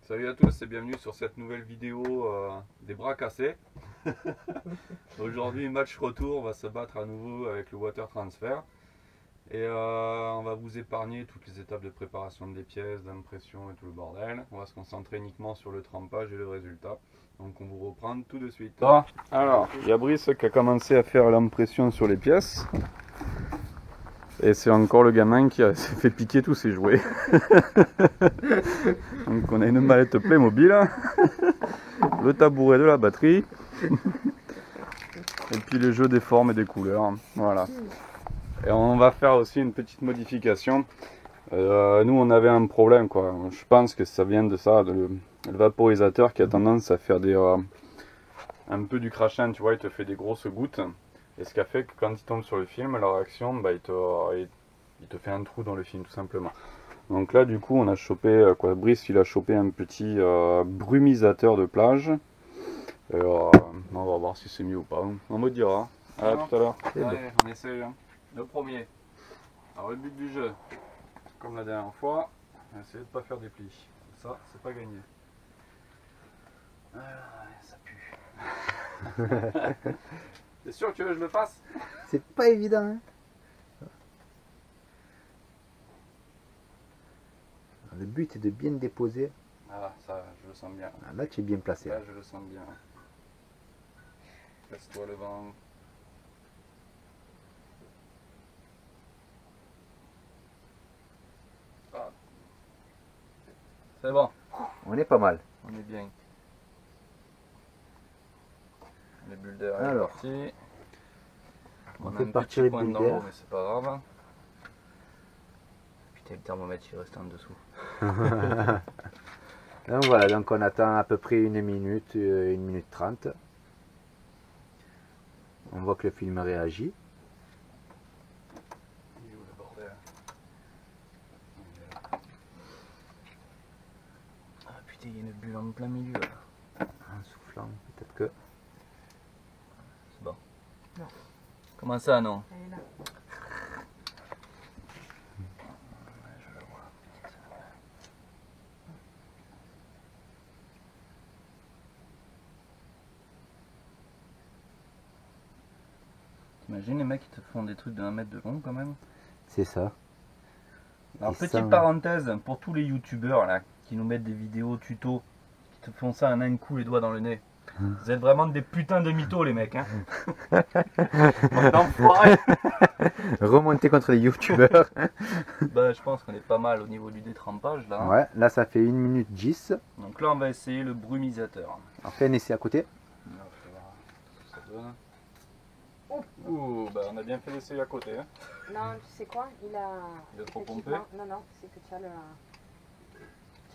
Salut à tous et bienvenue sur cette nouvelle vidéo des bras cassés. Aujourd'hui match retour, on va se battre à nouveau avec le water transfer. Et on va vous épargner toutes les étapes de préparation des pièces, d'impression et tout le bordel. On va se concentrer uniquement sur le trempage et le résultat. Donc on vous reprend tout de suite. Bon, alors, il y a Brice qui a commencé à faire l'impression sur les pièces. Et c'est encore le gamin qui s'est fait piquer tous ses jouets. Donc on a une mallette Playmobil, le tabouret de la batterie, et puis les jeux des formes et des couleurs. Voilà. Et on va faire aussi une petite modification. Nous on avait un problème quoi. Je pense que ça vient de ça, le vaporisateur qui a tendance à faire un peu du crachin, tu vois, il te fait des grosses gouttes. Et ce qui a fait que quand il tombe sur le film, la réaction, bah, il te fait un trou dans le film tout simplement. Donc là du coup on a chopé, Brice il a chopé un petit brumisateur de plage. Et, on va voir si c'est mieux ou pas, on me dira. À tout à l'heure. Allez, on essaie le premier. Alors le but du jeu, comme la dernière fois, essayer de ne pas faire des plis. Ça, c'est pas gagné. Ça pue. T'es sûr que tu veux que je le fasse? C'est pas évident, hein. Le but est de bien déposer. Ah, ça, je le sens bien. Ah, là, tu es bien placé. Là, je le sens bien. Laisse-toi le vent. Ah. C'est bon. On est pas mal. On est bien. Les bulles d'air sont Alors, parties. on a fait un partir petit les point bulles dans l'eau, d'air. mais c'est pas grave. Putain, le thermomètre il reste en dessous. Donc voilà, donc on attend à peu près 1 minute, 1 minute 30. On voit que le film réagit. Il est où le bordel? Ah putain, il y a une bulle en plein milieu là. En soufflant, peut-être que... C'est bon. Non. Comment ça, non? Elle est là. Je la vois. T'imagines les mecs qui te font des trucs de 1 mètre de long quand même? C'est ça. Alors Et petite ça, parenthèse, pour tous les youtubeurs là, qui nous mettent des vidéos tuto, qui te font ça en un coup les doigts dans le nez. Vous êtes vraiment des putains de mythos les mecs, hein. D'enfoiré. Remonter contre les youtubeurs. Bah je pense qu'on est pas mal au niveau du détrempage là. Ouais, là ça fait 1 minute 10. Donc là on va essayer le brumisateur. On fait un essai à côté. On va voir ce que ça donne. Ouh, bah on a bien fait l'essai à côté. Hein. Non, tu sais quoi? Il a trop effectivement- pompé? Non, non, c'est que tu as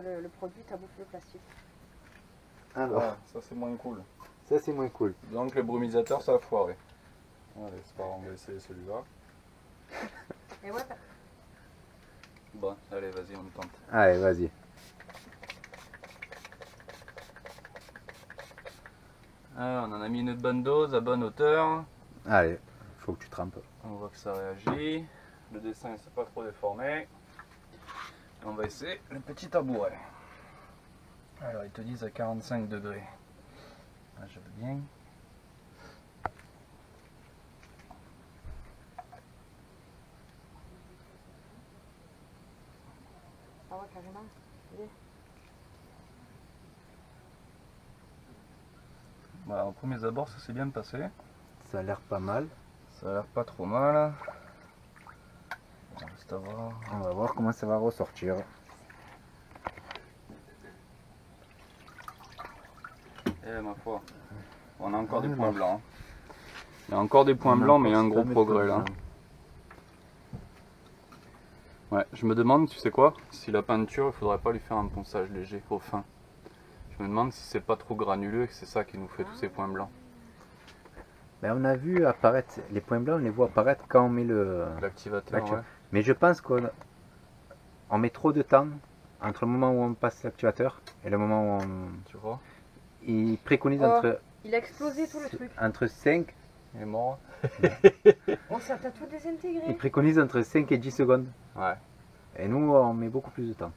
le produit, tu as bouffé le plastique. Alors, Ah, ça c'est moins cool. ça c'est moins cool. Donc le brumisateur ça a foiré. Allez, c'est pas grave, on va essayer celui-là. Et ouais, Bon, allez, vas-y, on tente. Allez, vas-y. Alors on en a mis une bonne dose à bonne hauteur. Allez, faut que tu trempes. On voit que ça réagit. Le dessin c'est pas trop déformé. On va essayer le petit tabouret. Alors ils te disent à 45 degrés. Ah, je veux bien. ah ouais, carrément. Allez. Voilà, au premier abord ça s'est bien passé. Ça a l'air pas mal. Ça a l'air pas trop mal. On reste à voir. On va voir comment ça va ressortir. Eh ma foi, on a encore des Ah, points non. blancs. Il y a encore des points blancs, mais il y a un gros progrès là. Ouais, je me demande, tu sais quoi, si la peinture, il faudrait pas lui faire un ponçage léger, au fin. Je me demande si c'est pas trop granuleux et que c'est ça qui nous fait tous ces points blancs. Ben, on a vu apparaître les points blancs, on les voit apparaître quand on met le... L'activateur, ouais. Mais je pense qu'on met trop de temps entre le moment où on passe l'activateur et le moment où on... Tu vois, Il préconise Oh. entre Il a explosé tout le truc. Entre 5, il est mort. Oh, ça t'a tout il désintégré. préconise entre 5 et 10 secondes. Ouais. Et nous, on met beaucoup plus de temps.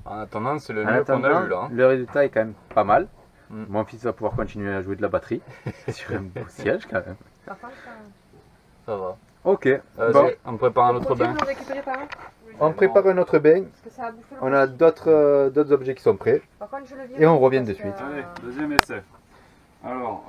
En attendant, c'est le En mieux qu'on a attendant, eu là. Hein. le résultat est quand même pas mal. Mm. Mon fils va pouvoir continuer à jouer de la batterie sur un beau siège quand même. Par contre, Ça va. Ok, Bon. bon, On prépare un le autre produit, bain. vous le récupérez par là on prépare un autre bain. Parce que ça a bouffé le On a produit. d'autres objets qui sont prêts. Par contre, je le vire Et on aussi revient parce de que, suite. Allez, deuxième essai. Alors,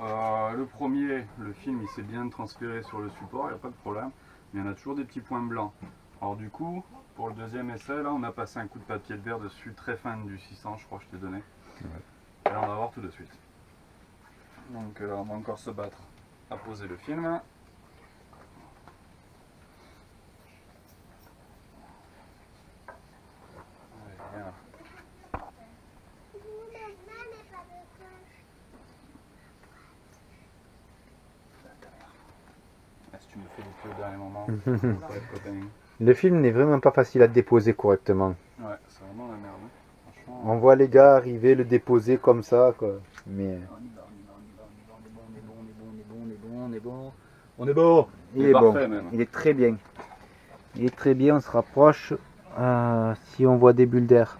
le premier, le film, il s'est bien transféré sur le support, il n'y a pas de problème. Mais il y en a toujours des petits points blancs. Alors du coup, pour le deuxième essai, là, on a passé un coup de papier de verre dessus, très fin du 600, je crois que je t'ai donné. Et là, on va voir tout de suite. Donc, on va encore se battre à poser le film. Allez, viens. Si tu me fais des pieds au dernier moment, ça va être copain. Le film n'est vraiment pas facile à déposer correctement. Ouais, c'est vraiment la merde. Hein. Franchement, On voit les gars arriver, le déposer comme ça, quoi. Mais on y va, on est bon, on est bon. On est bon. il est bon. Parfait même. Il est très bien. Il est très bien. On se rapproche. Si on voit des bulles d'air,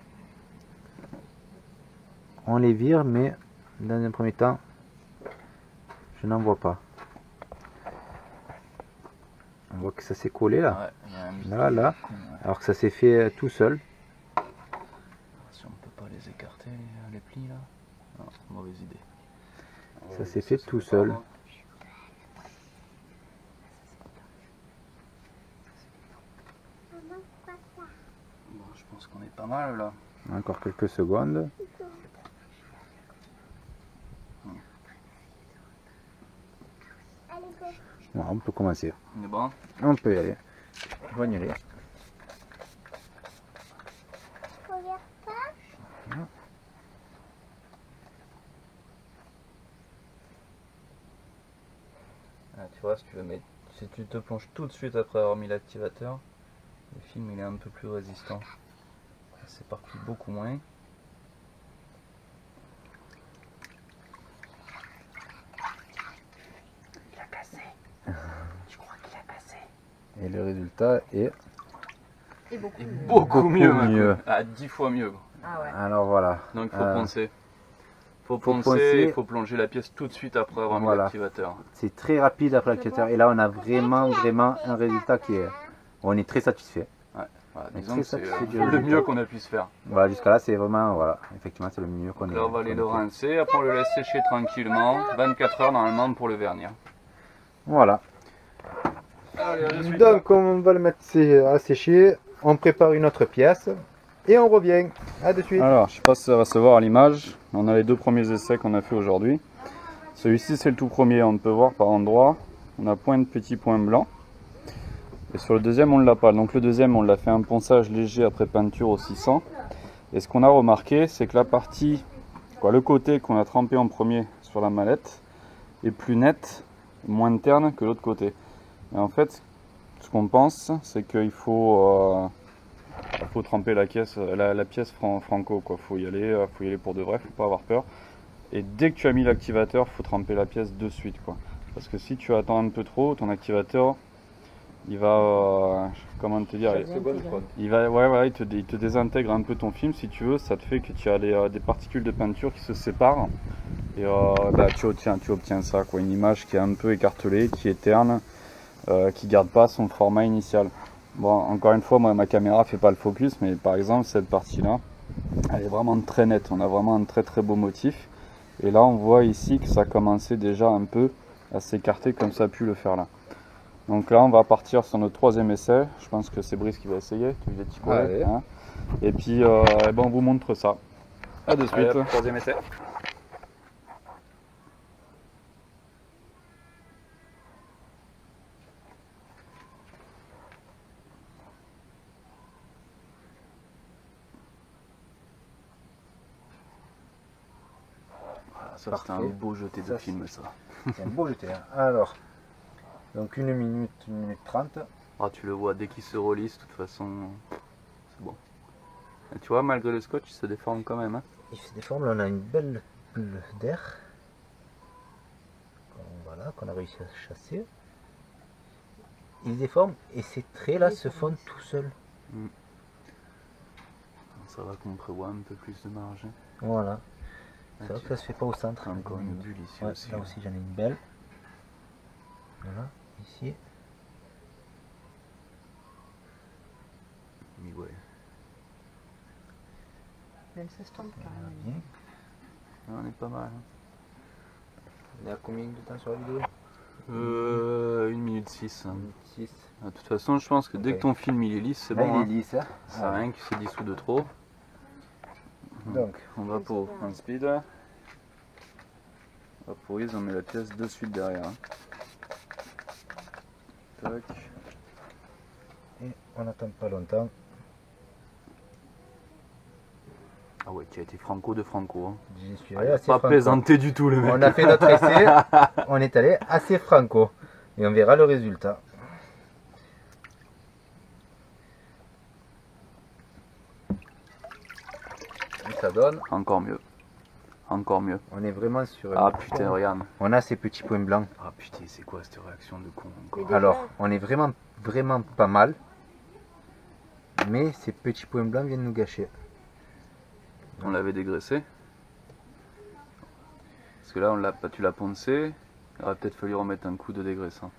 on les vire, mais dans un premier temps, je n'en vois pas. On voit que ça s'est collé là. Ouais, il y a un mystère. Là. Alors que ça s'est fait tout seul. Si on peut pas les écarter, les plis là. Non, mauvaise idée. Ça s'est fait tout seul. Bon, je pense qu'on est pas mal là. Encore quelques secondes. Bon, on peut commencer. On est bon. On peut y aller. On va y aller. Ah, tu vois, si tu te plonges tout de suite après avoir mis l'activateur, le film il est un peu plus résistant. Ça s'éparpille beaucoup moins. Et le résultat est Et beaucoup. Beaucoup mieux, mieux. même. Ah, 10 fois mieux. Ah ouais. Alors voilà. Donc il faut Euh, poncer. Faut poncer. poncer, il faut plonger la pièce tout de suite après avoir mis Voilà. l'activateur. C'est très rapide après l'activateur. Et là, on a vraiment un résultat qui est. On est très satisfait. Voilà, Mais disons très que c'est satisfait du le résultat. mieux qu'on a pu se faire. Voilà, jusqu'à là, c'est vraiment. Voilà, effectivement, c'est le mieux qu'on Donc ait. là on va aller le qu'on ait fait. rincer, après on le laisse sécher tranquillement. 24 heures normalement pour le vernir. Voilà. Allez, à de suite. Donc, on va le mettre à sécher. On prépare une autre pièce. Et on revient. À de suite. Alors, je sais pas si ça va se voir à l'image. On a les deux premiers essais qu'on a fait aujourd'hui. Celui-ci, c'est le tout premier. On peut voir par endroit. On a plein de petits points blancs. Et sur le deuxième, on ne l'a pas. Donc le deuxième, on l'a fait un ponçage léger après peinture au 600. Et ce qu'on a remarqué, c'est que la partie, le côté qu'on a trempé en premier sur la mallette, est plus net, moins terne que l'autre côté. Et en fait, ce qu'on pense, c'est qu'il faut tremper la pièce franco. Faut y aller pour de vrai, faut pas avoir peur. Et dès que tu as mis l'activateur, faut tremper la pièce de suite, quoi. Parce que si tu attends un peu trop, ton activateur, il va, comment te dire, il te désintègre un peu ton film, si tu veux. Ça te fait que tu as des particules de peinture qui se séparent. Et tu obtiens ça, quoi. Une image qui est un peu écartelée, qui est terne, qui garde pas son format initial. Bon, encore une fois, moi, ma caméra fait pas le focus, mais par exemple, cette partie-là, elle est vraiment très nette. On a vraiment un très très beau motif. Et là, on voit ici que ça commençait déjà un peu à s'écarter comme ça a pu le faire là. Donc là, on va partir sur notre troisième essai. Je pense que c'est Brice qui va essayer. Tu veux des petits collègues, hein. Et puis, on vous montre ça. A de suite. Allez, troisième essai. Ça, c'était un beau jeté de Ça, film, ça. C'est un beau jeté. Hein. Alors, donc 1 minute 30. Ah, tu le vois, dès qu'il se relisse, de toute façon, c'est bon. Et tu vois, malgré le scotch, il se déforme quand même. Hein. Il se déforme, là on a une belle bulle d'air. Voilà, qu'on a réussi à chasser. Il se déforme et ces traits là se font tout seuls. Ça va qu'on prévoit un peu plus de marge. Voilà. Ah, C'est vrai que ça se fait pas au centre. encore une bulle ici Ouais, aussi. là aussi j'en ai une belle. Voilà, ici. Mais ouais. Mais elle s'estompe quand Voilà, même. bien. On est pas mal. On est à combien de temps sur la vidéo 1 minute 6. 6. De toute façon, je pense que dès Ok. que ton film il est lisse, c'est Là, bon. il est Hein. lisse. Hein. Ça sert à rien qu'il se dissout de trop. Donc, On va pour un speed. Vaporise, on met la pièce de suite derrière. Hein. Tac. et on n'attend pas longtemps. Ah ouais, tu as été franco de franco. Hein. J'y suis Ah, allé il a assez pas franco. plaisanté du tout le mec. On a fait notre essai, on est allé assez franco. Et on verra le résultat. Et ça donne, Encore mieux. Encore mieux. on est vraiment sur Ah putain, regarde. On a ces petits points blancs. Ah putain, c'est quoi cette réaction de con Mais encore déjà, Alors, on est vraiment pas mal. Mais ces petits points blancs viennent nous gâcher. On l'avait dégraissé. Parce que là, on l'a pas, tu l'as poncé. Il aurait peut-être fallu remettre un coup de dégraissant.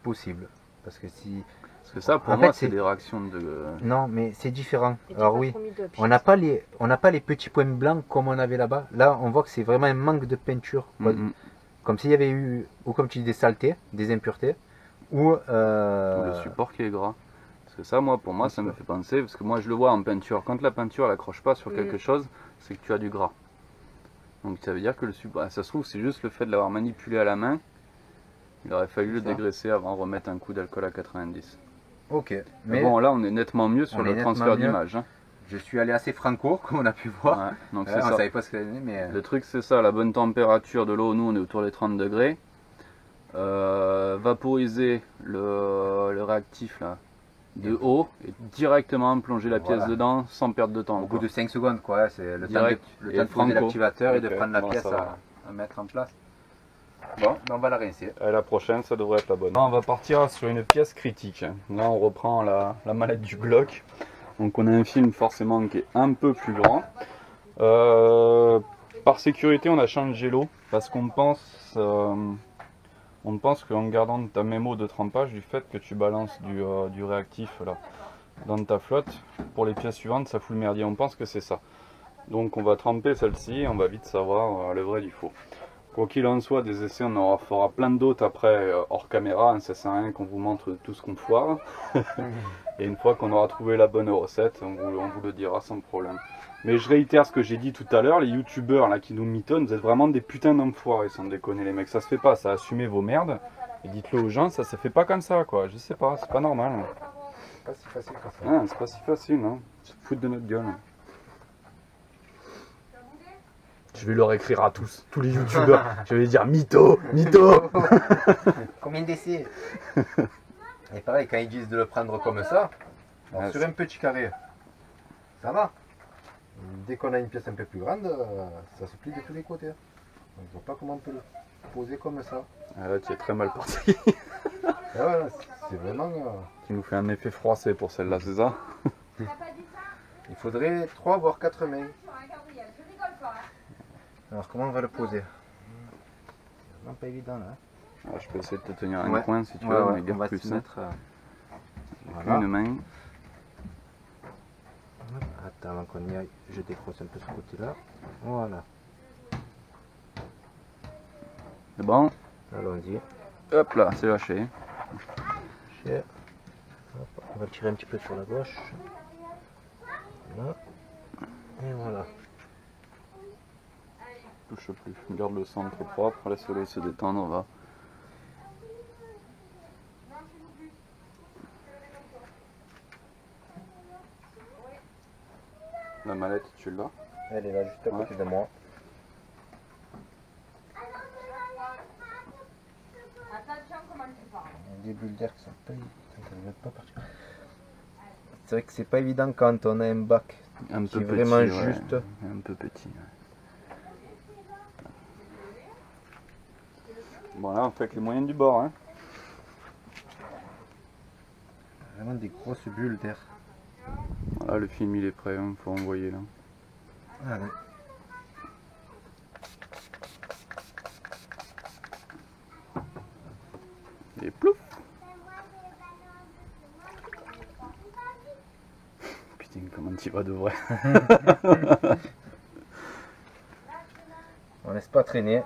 Possible. Parce que si... Parce que ça, pour En moi, fait, c'est c'est- des réactions de. Non, mais c'est différent. et t'as Alors pas oui, trop mis de on n'a pas les petits points blancs comme on avait là-bas. Là, on voit que c'est vraiment un manque de peinture. quoi. Mm, mm. Comme s'il y avait eu, ou comme tu dis, des saletés, des impuretés. Ou... Ou le support qui est gras. Parce que ça, moi, pour moi, ça me fait penser. Parce que moi, je le vois en peinture. Quand la peinture n'accroche pas sur quelque chose, c'est que tu as du gras. Donc ça veut dire que le support. Ça se trouve, c'est juste le fait de l'avoir manipulé à la main. Il aurait fallu le Ça. dégraisser avant de remettre un coup d'alcool à 90. Ok. Mais Mais bon, là, on est nettement mieux sur on est le nettement transfert mieux. d'image. Hein. je suis allé assez franco, comme on a pu voir. Ouais, donc On c'est ça. savait pas ce que c'était, mais... Le truc c'est ça, la bonne température de l'eau, nous on est autour des 30 degrés. Vaporiser le réactif là, de haut et directement plonger la pièce Voilà. dedans sans perdre de temps. Au bout quoi. de 5 secondes, quoi. C'est le temps Direct de, et le temps de poser franco. l'activateur et de Ok, prendre la bon, pièce ça va. à mettre en place. Bon, ben on va la rincer. Et la prochaine, ça devrait être la bonne. Là, on va partir sur une pièce critique. Là, on reprend la mallette du Glock. Donc, on a un film forcément qui est un peu plus grand. Par sécurité, on a changé l'eau parce qu'on pense qu'en gardant ta mémo de trempage, du fait que tu balances du réactif là dans ta flotte, pour les pièces suivantes, ça fout le merdier. On pense que c'est ça. Donc, on va tremper celle-ci et on va vite savoir le vrai du faux. Quoi qu'il en soit, des essais, on en fera plein d'autres après hors caméra, hein, ça sert à rien qu'on vous montre tout ce qu'on foire. Et une fois qu'on aura trouvé la bonne recette, on vous le dira sans problème. Mais je réitère ce que j'ai dit tout à l'heure, les youtubeurs là qui nous mitonnent, vous êtes vraiment des putains d'enfoirés sans déconner les mecs, ça se fait pas, ça assumez vos merdes. Et dites-le aux gens, ça se fait pas comme ça quoi, je sais pas, c'est pas normal. Hein. Pas si facile que ça. Ah, c'est pas si facile, hein. Se foutre de notre gueule. Je vais leur écrire à tous les youtubeurs. Je vais dire mytho, mytho. Combien d'essais? Et pareil, quand ils disent de le prendre comme ça, alors Ah, sur c'est- un petit carré, ça va. Dès qu'on a une pièce un peu plus grande, ça se plie de tous les côtés. On ne voit pas comment on peut le poser comme ça. Ah là, tu es très mal parti. Et voilà, c'est vraiment... Tu nous fais un effet froissé pour celle-là, c'est ça? il faudrait 3 voire 4 mains. Alors comment on va le poser? C'est vraiment pas évident là. Ah, je peux essayer de te tenir un Ouais. coin si tu Ouais, veux, ouais, mais on garde va plus se ça. mettre... Voilà. Une main. Attends, avant qu'on y aille, je décroche un peu ce côté-là. Voilà. C'est bon? Allons-y. Hop là, c'est lâché. Hop, on va le tirer un petit peu sur la gauche. Voilà. Et voilà. Touche plus. Garde le centre propre, laisse-le se détendre, on va. La mallette, tu l'as? Elle est là juste à côté de moi. Attention comment tu parles. Il y a des bulles d'air qui sont pas... ça ne veut pas partir. C'est vrai que c'est pas évident quand on a un bac Un qui peu est petit, vraiment ouais. juste. Un peu petit. Ouais. Bon là, on fait avec les moyens du bord. Hein. Vraiment des grosses bulles d'air. Voilà, le film il est prêt, il faut envoyer là. Allez. Et plouf. Putain, comment tu vas de vrai. On laisse pas traîner.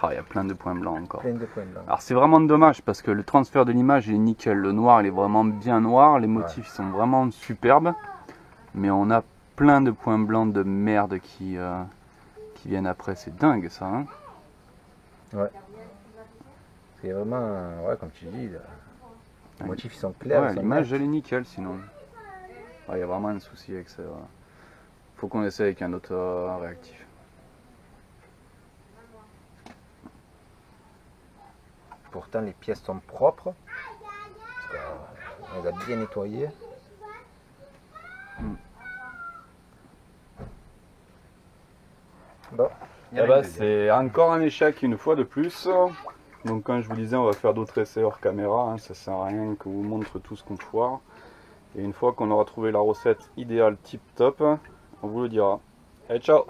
Ah, il y a plein de points blancs encore. Plein de points blancs. Alors c'est vraiment dommage parce que le transfert de l'image il est nickel. Le noir il est vraiment bien noir, les motifs sont vraiment superbes. Mais on a plein de points blancs de merde qui viennent après. C'est dingue ça. Hein. C'est vraiment, ouais, comme tu dis, les motifs ils sont clairs. Ouais, ils sont l'image nets. elle est nickel sinon. Il y a vraiment un souci avec ça. Voilà. Faut qu'on essaie avec un autre réactif. Pourtant les pièces sont propres. On les a bien nettoyées. Bon. Il y en a Eh ben, une deuxième. c'est encore un échec une fois de plus. Donc comme je vous disais, on va faire d'autres essais hors caméra. Hein. Ça sert à rien que vous montre tout ce qu'on foire. Et une fois qu'on aura trouvé la recette idéale tip top, on vous le dira. Allez, ciao!